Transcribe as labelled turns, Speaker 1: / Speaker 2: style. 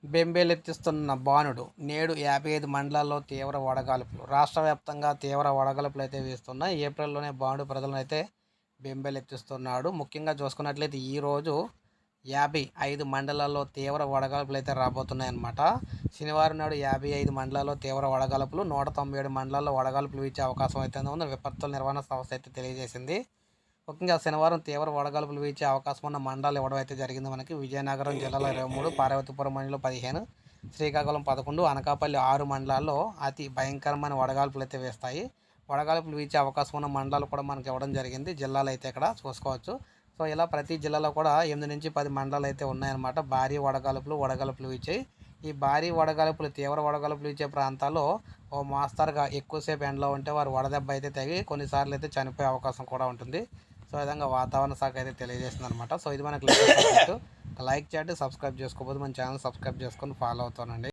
Speaker 1: బెంబేలెత్తిస్తున్న బాణుడు నేడు 55 మండలాల్లో తీవ్ర వడగాల్పులు. రాష్ట్ర వ్యాప్తంగా తీవ్ర వడగాల్పులు అయితే వీస్తున్నాయి. ఏప్రిల్లోనే బాణుడు ప్రజలను అయితే బెంబేలెత్తిస్తున్నాడు. ముఖ్యంగా చూసుకున్నట్లయితే ఈరోజు 55 మండలాల్లో తీవ్ర వడగాల్పులు అయితే రాబోతున్నాయన్నమాట. శనివారం నాడు 55 మండలాల్లో తీవ్ర వడగాల్పులు, 197 మండలాల్లో వడగాల్పులు వీచే అవకాశం అయితే ఉంది. విపత్తుల నిర్వహణ సంస్థ అయితే తెలియజేసింది. ముఖ్యంగా శనివారం తీవ్ర వడగాల్పులు వీచే అవకాశం ఉన్న మండలాలు ఇవ్వడం అయితే జరిగింది. మనకి విజయనగరం జిల్లాలో 23, పార్వతీపురం మండలంలో 15, శ్రీకాకుళం 11, అనకాపల్లి 6 మండలాల్లో అతి భయంకరమైన వడగాల్పులు అయితే వేస్తాయి. వడగాల్పులు వీచే అవకాశం ఉన్న మండలాలు కూడా మనకి ఇవ్వడం జరిగింది. జిల్లాలు అయితే ఇక్కడ చూసుకోవచ్చు. సో ఇలా ప్రతి జిల్లాలో కూడా 8 నుంచి 10 మండలాలు అయితే ఉన్నాయన్నమాట. భారీ వడగాల్పులు వీచాయి. ఈ భారీ వడగాల్పులు, తీవ్ర వడగాల్పులు వీచే ప్రాంతాల్లో ఓ మోస్తరుగా ఎక్కువసేపు ఎండలో ఉంటే వారు వడదెబ్బ అయితే తగిలి కొన్నిసార్లు అయితే చనిపోయే అవకాశం కూడా ఉంటుంది. సో ఈ విధంగా వాతావరణ శాఖ అయితే తెలియజేస్తుంది అనమాట. సో ఇది మనకి లైక్ చేయండి, సబ్స్క్రైబ్ చేసుకోకపోతే మన ఛానల్ సబ్స్క్రైబ్ చేసుకొని ఫాలో అవుతానండి.